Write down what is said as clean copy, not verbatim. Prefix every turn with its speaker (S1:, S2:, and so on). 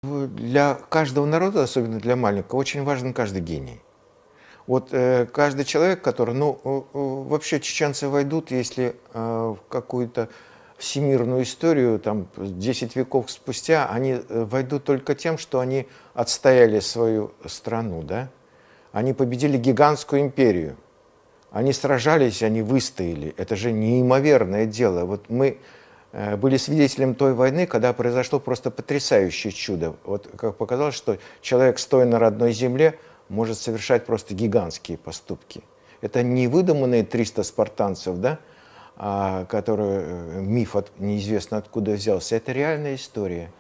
S1: Для каждого народа, особенно для маленького, очень важен каждый гений. Вот каждый человек, который, ну, вообще чеченцы войдут, если в какую-то всемирную историю, там, 10 веков спустя, они войдут только тем, что они отстояли свою страну, да? Они победили гигантскую империю. Они сражались, они выстояли. Это же неимоверное дело. Вот мы были свидетелем той войны, когда произошло просто потрясающее чудо. Вот как показалось, что человек, стоя на родной земле, может совершать просто гигантские поступки. Это не выдуманные 300 спартанцев, да, которые миф неизвестно откуда взялся. Это реальная история.